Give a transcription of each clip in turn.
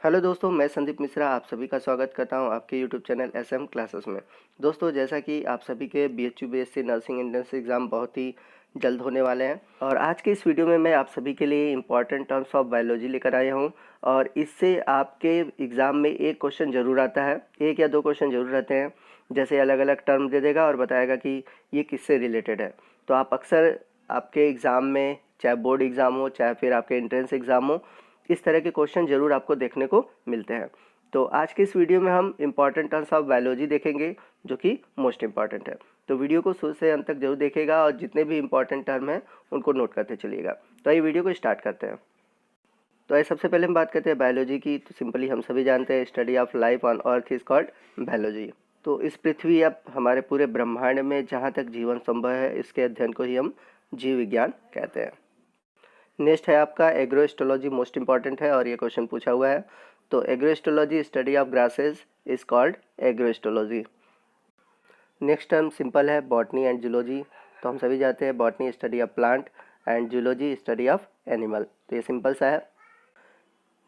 Hello दोस्तों, मैं संदीप मिश्रा आप सभी का स्वागत करता हूं आपके यूट्यूब चैनल एसएम क्लासेस में। दोस्तों, जैसा कि आप सभी के BHU BSc nursing entrance exam बहुत ही जल्द होने वाले हैं और आज के इस वीडियो में मैं आप सभी के लिए इंपॉर्टेंट टर्म्स ऑफ बायोलॉजी लेकर आया हूं और इससे आपके एग्ज़ाम में एक क्वेश्चन ज़रूर आता है, एक या दो क्वेश्चन ज़रूर रहते हैं। जैसे अलग अलग टर्म दे देगा और बताएगा कि ये किससे रिलेटेड है। तो आप अक्सर आपके एग्ज़ाम में, चाहे बोर्ड एग्ज़ाम हो चाहे फिर आपके एंट्रेंस एग्ज़ाम हो, इस तरह के क्वेश्चन ज़रूर आपको देखने को मिलते हैं। तो आज के इस वीडियो में हम इंपॉर्टेंट टर्म्स ऑफ बायोलॉजी देखेंगे जो कि मोस्ट इंपॉर्टेंट है। तो वीडियो को शुरू से अंत तक जरूर देखिएगा और जितने भी इंपॉर्टेंट टर्म हैं उनको नोट करते चलिएगा। तो ये वीडियो को स्टार्ट करते हैं। तो ये सबसे पहले हम बात करते हैं बायोलॉजी की। तो सिंपली हम सभी जानते हैं study of life on earth is called biology. तो इस पृथ्वी या हमारे पूरे ब्रह्मांड में जहाँ तक जीवन संभव है इसके अध्ययन को ही हम जीव विज्ञान कहते हैं। नेक्स्ट है आपका एग्रोएस्ट्रोलॉजी, मोस्ट इंपॉर्टेंट है और ये क्वेश्चन पूछा हुआ है। तो agrostology study of grasses is called agrostology. Next term simple है, बॉटनी एंड जूलॉजी। तो हम सभी जानते हैं botany study of plant and zoology study of animal. तो ये सिंपल सा है।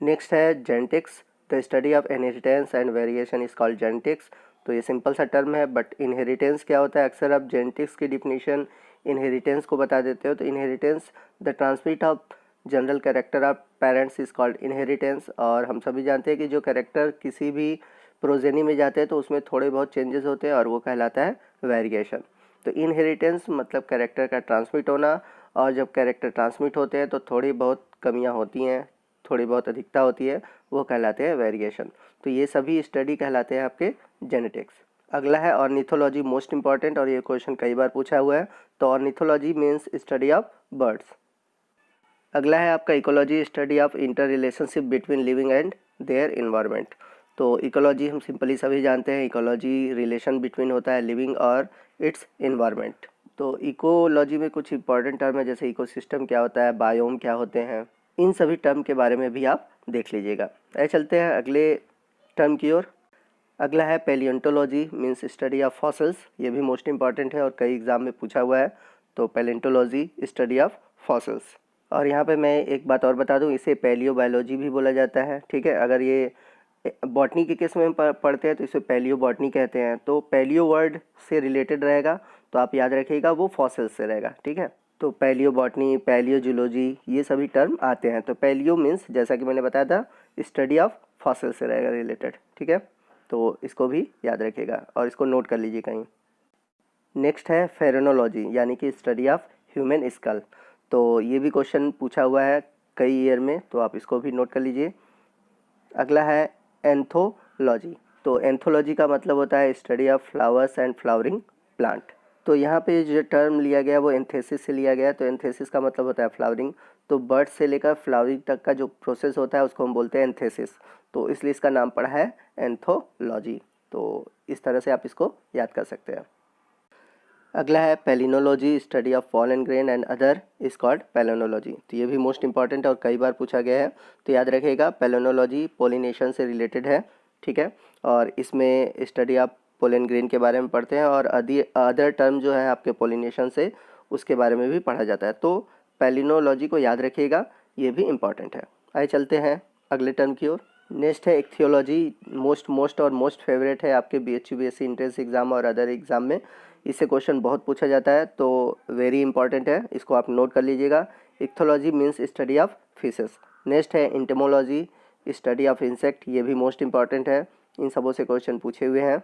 नेक्स्ट है genetics, the study of inheritance and variation is called genetics. तो ये सिंपल सा टर्म है, बट इनहेरिटेंस क्या होता है? अक्सर आप जेनेटिक्स की डिफिनीशन इनहेरिटेंस को बता देते हो। तो inheritance the transmit of general character of parents is called inheritance. और हम सभी जानते हैं कि जो कैरेक्टर किसी भी प्रोजेनी में जाते हैं तो उसमें थोड़े बहुत चेंजेस होते हैं और वो कहलाता है वेरिएशन। तो इनहेरिटेंस मतलब कैरेक्टर का ट्रांसमिट होना, और जब कैरेक्टर ट्रांसमिट होते हैं तो थोड़ी बहुत कमियां होती हैं, थोड़ी बहुत अधिकता होती है, वो कहलाते हैं वेरिएशन। तो ये सभी स्टडी कहलाते हैं आपके जेनेटिक्स। अगला है ऑर्निथोलॉजी, मोस्ट इंपॉर्टेंट, और ये क्वेश्चन कई बार पूछा हुआ है। तो ornithology means study of birds. अगला है आपका ecology, study of inter relationship between living and their environment. तो इकोलॉजी हम सिंपली सभी जानते हैं, इकोलॉजी रिलेशन बिटवीन होता है लिविंग और इट्स इन्वायरमेंट। तो इकोलॉजी में कुछ इंपॉर्टेंट टर्म है, जैसे इकोसिस्टम क्या होता है, बायोम क्या होते हैं, इन सभी टर्म के बारे में भी आप देख लीजिएगा। आइए चलते हैं अगले टर्म की ओर। अगला है पैलियोंटोलॉजी, मीन्स स्टडी ऑफ फॉसिल्स। ये भी मोस्ट इंपॉर्टेंट है और कई एग्जाम में पूछा हुआ है। तो पैलियोंटोलॉजी स्टडी ऑफ फॉसिल्स। और यहाँ पे मैं एक बात और बता दूँ, इसे पैलियो बायोलॉजी भी बोला जाता है। ठीक है, अगर ये बॉटनी के केस में पढ़ते हैं तो इसे पैलियो बॉटनी कहते हैं। तो पैलियो वर्ड से रिलेटेड रहेगा तो आप याद रखिएगा वो फॉसिल्स से रहेगा। ठीक है, तो पैलियो बॉटनी, पैलियो जूलॉजी, ये सभी टर्म आते हैं। तो पैलियो मीन्स जैसा कि मैंने बताया था स्टडी ऑफ फॉसिल से रहेगा रिलेटेड। ठीक है, तो इसको भी याद रखिएगा और इसको नोट कर लीजिए कहीं। नेक्स्ट है फेरेनोलॉजी, यानी कि स्टडी ऑफ ह्यूमन स्कल। तो ये भी क्वेश्चन पूछा हुआ है कई ईयर में, तो आप इसको भी नोट कर लीजिए। अगला है एंथोलॉजी। तो एंथोलॉजी का मतलब होता है study of flowers and flowering plant. तो यहाँ पे जो टर्म लिया गया वो एंथेसिस से लिया गया। तो एंथेसिस का मतलब होता है फ्लावरिंग। तो बर्ड से लेकर फ्लावरिंग तक का जो प्रोसेस होता है उसको हम बोलते हैं एंथेसिस। तो इसलिए इसका नाम पड़ा है एंथोलॉजी। तो इस तरह से आप इसको याद कर सकते हैं। अगला है palynology, study of pollen grain and other is called palynology. तो ये भी मोस्ट इंपॉर्टेंट है और कई बार पूछा गया है। तो याद रखिएगा पेलिनोलॉजी पोलिनेशन से रिलेटेड है। ठीक है, और इसमें स्टडी ऑफ पोलन ग्रेन के बारे में पढ़ते हैं और अदर टर्म जो है आपके पोलिनेशन से उसके बारे में भी पढ़ा जाता है। तो पेलिनोलॉजी को याद रखिएगा, ये भी इंपॉर्टेंट है। आइए चलते हैं अगले टर्म की ओर। नेक्स्ट है इक्थियोलॉजी, मोस्ट और मोस्ट फेवरेट है आपके बीएचयू बीएससी एंट्रेंस एग्जाम और अदर एग्जाम में। इससे क्वेश्चन बहुत पूछा जाता है, तो वेरी इंपॉर्टेंट है, इसको आप नोट कर लीजिएगा। Ichthyology means study of fishes. Next है इंटेमोलॉजी, स्टडी ऑफ इंसेक्ट। ये भी मोस्ट इंपॉर्टेंट है, इन सबों से क्वेश्चन पूछे हुए हैं।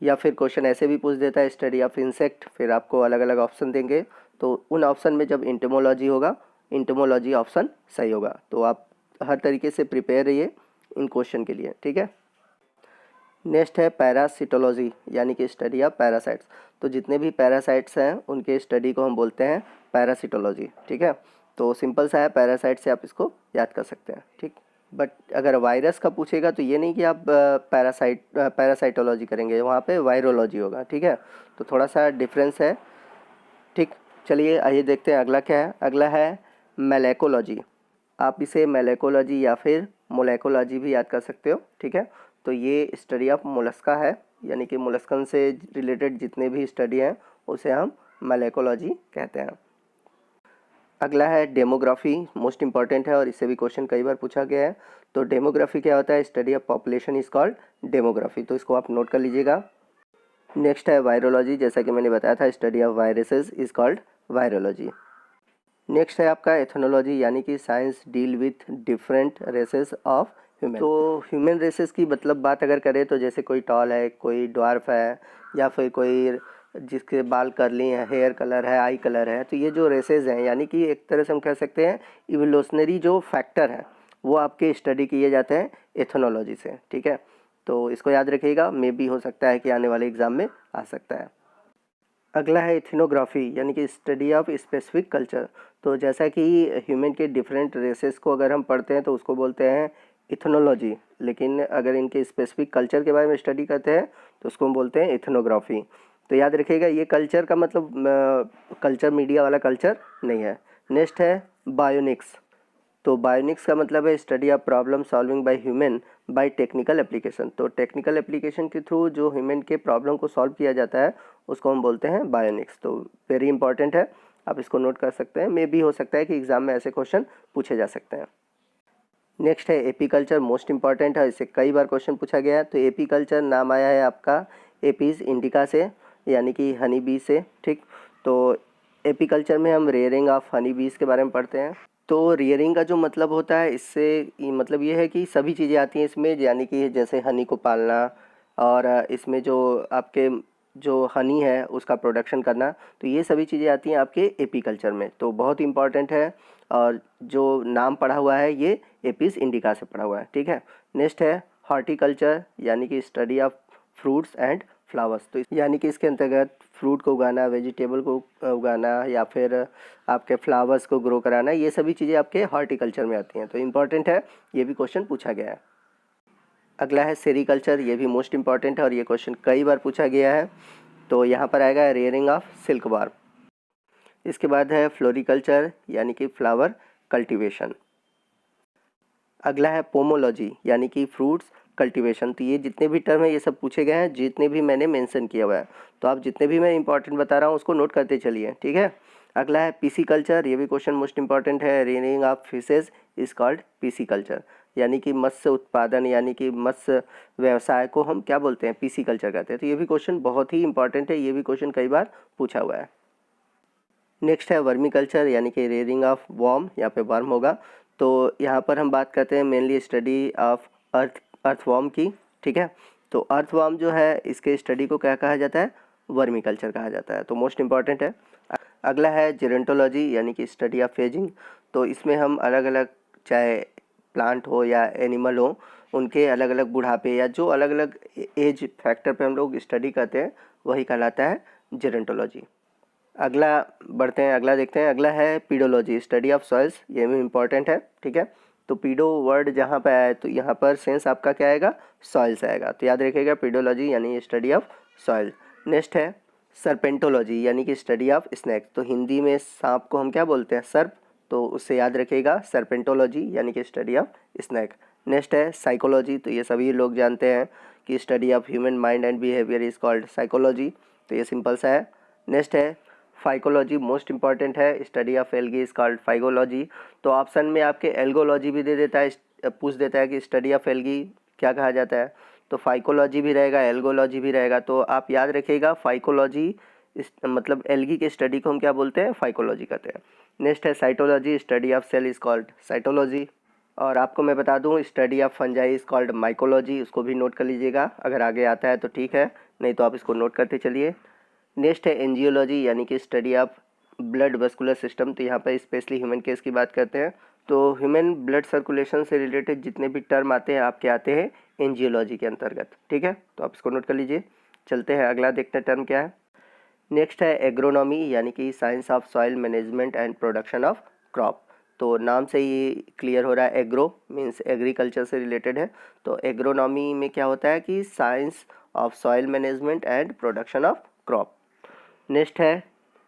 या फिर क्वेश्चन ऐसे भी पूछ देता है स्टडी ऑफ इंसेक्ट, फिर आपको अलग अलग ऑप्शन देंगे, तो उन ऑप्शन में जब इंटेमोलॉजी होगा, इंटेमोलॉजी ऑप्शन सही होगा। तो आप हर तरीके से प्रिपेयर रहिए इन क्वेश्चन के लिए। ठीक है, नेक्स्ट है पैरासिटोलॉजी, यानी कि स्टडी ऑफ पैरासाइट्स। तो जितने भी पैरासाइट्स हैं उनके स्टडी को हम बोलते हैं पैरासिटोलॉजी। ठीक है, तो सिंपल सा है, पैरासाइट से आप इसको याद कर सकते हैं। ठीक, बट अगर वायरस का पूछेगा तो ये नहीं कि आप पैरासाइटोलॉजी करेंगे, वहाँ पे वायरोलॉजी होगा। ठीक है, तो थोड़ा सा डिफरेंस है। ठीक, चलिए आइए देखते हैं अगला क्या है। अगला है मेलेकोलॉजी। आप इसे मेलेकोलॉजी या फिर मोलेकोलॉजी भी याद कर सकते हो। ठीक है, तो ये स्टडी ऑफ मोलस्का है, यानी कि मोलस्कन से रिलेटेड जितने भी स्टडी हैं उसे हम मेलेकोलॉजी कहते हैं। अगला है डेमोग्राफी, मोस्ट इंपॉर्टेंट है और इससे भी क्वेश्चन कई बार पूछा गया है। तो डेमोग्राफी क्या होता है, study of population is called demography, तो इसको आप नोट कर लीजिएगा। नेक्स्ट है वायरोलॉजी, जैसा कि मैंने बताया था study of viruses is called virology. Next है आपका एथनोलॉजी, यानी कि science deal with different races of human. तो ह्यूमन रेसेस की मतलब बात अगर करें तो जैसे कोई टॉल है, कोई ड्वार्फ है, या फिर कोई जिसके बाल कर्ली हैं, हेयर कलर है, आई कलर है, तो ये जो रेसेस हैं यानी कि एक तरह से हम कह सकते हैं इवोल्यूशनरी जो फैक्टर हैं वो आपके स्टडी किए जाते हैं एथनोलॉजी से, ठीक है। तो इसको याद रखिएगा, मे भी हो सकता है कि आने वाले एग्ज़ाम में आ सकता है। अगला है इथनोग्राफी, यानी कि स्टडी ऑफ स्पेसिफिक कल्चर। तो जैसा कि ह्यूमन के डिफरेंट रेसेस को अगर हम पढ़ते हैं तो उसको बोलते हैं इथनोलॉजी, लेकिन अगर इनके स्पेसिफिक कल्चर के बारे में स्टडी करते हैं तो उसको हम बोलते हैं इथनोग्राफी। तो याद रखिएगा, ये कल्चर का मतलब कल्चर मीडिया वाला कल्चर नहीं है। नेक्स्ट है बायोनिक्स। तो बायोनिक्स का मतलब है study of problem solving by human by technical application. तो टेक्निकल एप्लीकेशन के थ्रू जो ह्यूमन के प्रॉब्लम को सॉल्व किया जाता है उसको हम बोलते हैं बायोनिक्स। तो वेरी इंपॉर्टेंट है, आप इसको नोट कर सकते हैं, मे भी हो सकता है कि एग्जाम में ऐसे क्वेश्चन पूछे जा सकते हैं। नेक्स्ट है एपीकल्चर, मोस्ट इंपॉर्टेंट है, इससे कई बार क्वेश्चन पूछा गया है। तो एपीकल्चर नाम आया है आपका एपीज इंडिका से, यानी कि हनी बी से, ठीक। तो एपीकल्चर में हम रेयरिंग ऑफ हनी बीज के बारे में पढ़ते हैं। तो रियरिंग का जो मतलब होता है, इससे मतलब ये है कि सभी चीज़ें आती हैं इसमें, यानी कि जैसे हनी को पालना और इसमें जो आपके जो हनी है उसका प्रोडक्शन करना, तो ये सभी चीज़ें आती हैं आपके एपीकल्चर में। तो बहुत इंपॉर्टेंट है, और जो नाम पढ़ा हुआ है ये एपिस इंडिका से पढ़ा हुआ है, ठीक है। नेक्स्ट है हॉर्टिकल्चर, यानी कि study of fruits and flowers. तो यानी कि इसके अंतर्गत फ्रूट को उगाना, वेजिटेबल को उगाना, या फिर आपके फ्लावर्स को ग्रो कराना, ये सभी चीज़ें आपके हॉर्टिकल्चर में आती हैं। तो इम्पॉर्टेंट है, ये भी क्वेश्चन पूछा गया है। अगला है सेरीकल्चर, ये भी मोस्ट इंपॉर्टेंट है और ये क्वेश्चन कई बार पूछा गया है। तो यहाँ पर आएगा रेयरिंग ऑफ सिल्क वार्म। इसके बाद है फ्लोरिकल्चर, यानी कि फ्लावर कल्टीवेशन। अगला है पोमोलॉजी, यानी कि फ्रूट्स कल्टीवेशन। तो ये जितने भी टर्म है ये सब पूछे गए हैं, जितने भी मैंने मेंशन किया हुआ है। तो आप जितने भी मैं इंपॉर्टेंट बता रहा हूँ उसको नोट करते चलिए, ठीक है। अगला है पीसीकल्चर, ये भी क्वेश्चन मोस्ट इंपॉर्टेंट है। Rearing of fishes is called pisciculture, यानी कि मत्स्य उत्पादन, यानी कि मत्स्य व्यवसाय को हम क्या बोलते हैं, पीसीकल्चर कहते हैं। तो ये भी क्वेश्चन बहुत ही इंपॉर्टेंट है, ये भी क्वेश्चन कई बार पूछा हुआ है। नेक्स्ट है वर्मीकल्चर, यानी कि रेयरिंग ऑफ वर्म, यहाँ पे वर्म होगा। तो यहाँ पर हम बात करते हैं मेनली स्टडी ऑफ अर्थवर्म की, ठीक है। तो अर्थवर्म जो है इसके स्टडी को क्या कहा जाता है, वर्मीकल्चर कहा जाता है। तो मोस्ट इंपॉर्टेंट है। अगला है जेरेंटोलॉजी, यानी कि स्टडी ऑफ फेजिंग। तो इसमें हम अलग अलग, चाहे प्लांट हो या एनिमल हो, उनके अलग अलग बुढ़ापे या जो अलग अलग एज फैक्टर पे हम लोग स्टडी करते हैं वही कहलाता है जेरेंटोलॉजी। अगला बढ़ते हैं, अगला देखते हैं। अगला है पीडोलॉजी, स्टडी ऑफ सॉइल्स, ये भी इम्पॉर्टेंट है, ठीक है। तो पीडो वर्ड जहाँ पे आया है तो यहाँ पर सेंस आपका क्या आएगा, सॉइल्स आएगा। तो याद रखिएगा पीडोलॉजी यानी स्टडी ऑफ सॉइल। नेक्स्ट है सर्पेंटोलॉजी, यानी कि स्टडी ऑफ स्नैक। तो हिंदी में सांप को हम क्या बोलते हैं, सर्प, तो उससे याद रखिएगा सर्पेंटोलॉजी यानी कि स्टडी ऑफ स्नैक। नेक्स्ट है साइकोलॉजी, तो ये सभी लोग जानते हैं कि study of human mind and behaviour is called psychology, तो ये सिंपल सा है। नेक्स्ट है फाइकोलॉजी, मोस्ट इंपॉर्टेंट है, study of algae is called phycology. तो ऑप्शन में आपके एल्गोलॉजी भी दे देता है, पूछ देता है कि स्टडी ऑफ एल्गी क्या कहा जाता है, तो फाइकोलॉजी भी रहेगा, एल्गोलॉजी भी रहेगा। तो आप याद रखिएगा फाइकोलॉजी मतलब एल्गी के स्टडी को हम क्या बोलते हैं, फाइकोलॉजी कहते हैं। नेक्स्ट है cytology, study of cell is called cytology. और आपको मैं बता दूं study of fungi is called mycology, उसको भी नोट कर लीजिएगा, अगर आगे आता है तो ठीक है, नहीं तो आप इसको नोट करते चलिए। नेक्स्ट है एंजियोलॉजी, यानी कि study of blood vascular system. तो यहाँ पर स्पेशली ह्यूमन केस की बात करते हैं। तो ह्यूमन ब्लड सर्कुलेशन से रिलेटेड जितने भी टर्म आते हैं आपके आते हैं एंजियोलॉजी के अंतर्गत, ठीक है। तो आप इसको नोट कर लीजिए। चलते हैं अगला, देखते हैं टर्म क्या है। नेक्स्ट है एग्रोनॉमी, यानी कि science of soil management and production of crop. तो नाम से ही क्लियर हो रहा है, एग्रो मीन्स एग्रीकल्चर से रिलेटेड है। तो एग्रोनॉमी में क्या होता है कि science of soil management and production of crop. Next है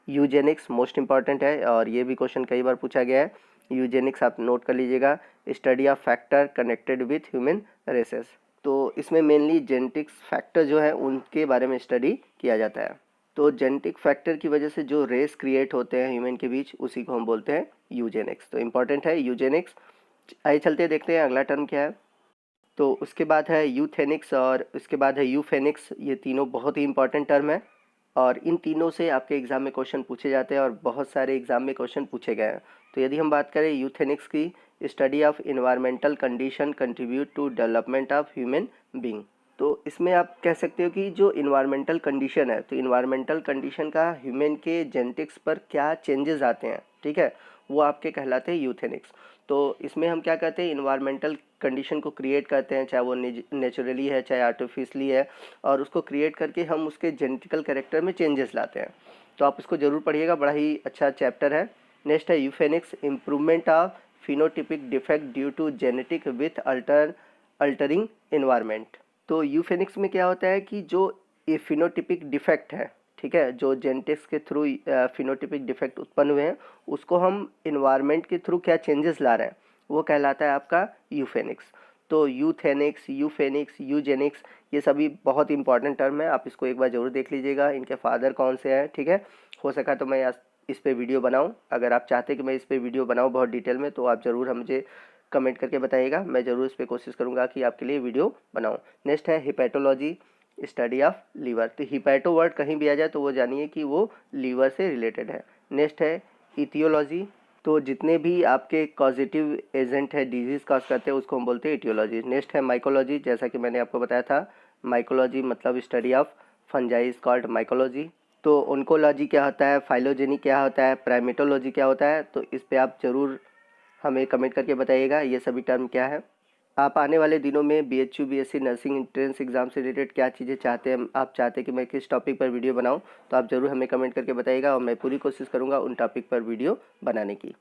यूजेनिक्स, मोस्ट इंपॉर्टेंट है और ये भी क्वेश्चन कई बार पूछा गया है। यूजेनिक्स आप नोट कर लीजिएगा, study of factor connected with human races. तो इसमें मेनली जेनेटिक्स फैक्टर जो है उनके बारे में स्टडी किया जाता है। तो जेनेटिक फैक्टर की वजह से जो रेस क्रिएट होते हैं ह्यूमन के बीच, उसी को हम बोलते हैं यूजेनिक्स। तो इंपॉर्टेंट है यूजेनिक्स। आइए चलते देखते हैं अगला टर्म क्या है। तो उसके बाद है यूथेनिक्स और उसके बाद है यूफेनिक्स। ये तीनों बहुत ही इंपॉर्टेंट टर्म है और इन तीनों से आपके एग्ज़ाम में क्वेश्चन पूछे जाते हैं और बहुत सारे एग्ज़ाम में क्वेश्चन पूछे गए हैं। तो यदि हम बात करें यूथेनिक्स की, study of environmental condition contribute to development of human being. तो इसमें आप कह सकते हो कि जो इन्वायरमेंटल कंडीशन है, तो इन्वायरमेंटल कंडीशन का ह्यूमन के जेनेटिक्स पर क्या चेंजेस आते हैं, ठीक है, वो आपके कहलाते हैं यूथेनिक्स। तो इसमें हम क्या करते हैं, इन्वायरमेंटल कंडीशन को क्रिएट करते हैं, चाहे वो नेचुरली है चाहे आर्टिफिशियली है, और उसको क्रिएट करके हम उसके जेनेटिकल कैरेक्टर में चेंजेस लाते हैं। तो आप इसको ज़रूर पढ़िएगा, बड़ा ही अच्छा चैप्टर है। नेक्स्ट है euphenics, improvement of phenotypic defect due to genetic with altering environment. तो यूफेनिक्स में क्या होता है कि जो ये फिनोटिपिक डिफेक्ट है, ठीक है, जो जेनेटिक्स के थ्रू फिनोटिपिक डिफेक्ट उत्पन्न हुए हैं, उसको हम इन्वायरमेंट के थ्रू क्या चेंजेस ला रहे हैं, वो कहलाता है आपका यूफेनिक्स। तो यूथेनिक्स, यूफेनिक्स, यूजेनिक्स, ये सभी बहुत इंपॉर्टेंट टर्म है, आप इसको एक बार ज़रूर देख लीजिएगा। इनके फादर कौन से हैं, ठीक है, हो सका तो मैं इस पे वीडियो बनाऊं। अगर आप चाहते हैं कि मैं इस पे वीडियो बनाऊं बहुत डिटेल में, तो आप ज़रूर मुझे कमेंट करके बताइएगा, मैं ज़रूर इस पर कोशिश करूँगा कि आपके लिए वीडियो बनाऊँ। नेक्स्ट है हिपैटोलॉजी, स्टडी ऑफ लीवर। तो हिपैटो वर्ड कहीं भी आ जाए तो वो जानिए कि वो लीवर से रिलेटेड है। नेक्स्ट है इथियोलॉजी। तो जितने भी आपके कॉजेटिव एजेंट है डिजीज़ कॉज करते हैं उसको हम बोलते हैं इटियोलॉजी। नेक्स्ट है माइकोलॉजी, जैसा कि मैंने आपको बताया था, माइकोलॉजी मतलब study of fungi is called mycology. तो ओंकोलॉजी क्या होता है, फाइलोजेनी क्या होता है, प्राइमेटोलॉजी क्या होता है, तो इस पे आप ज़रूर हमें कमेंट करके बताइएगा ये सभी टर्म क्या है। आप आने वाले दिनों में BHU BSc nursing entrance exam से रिलेटेड क्या चीज़ें चाहते हैं, आप चाहते हैं कि मैं किस टॉपिक पर वीडियो बनाऊं, तो आप ज़रूर हमें कमेंट करके बताइएगा और मैं पूरी कोशिश करूंगा उन टॉपिक पर वीडियो बनाने की।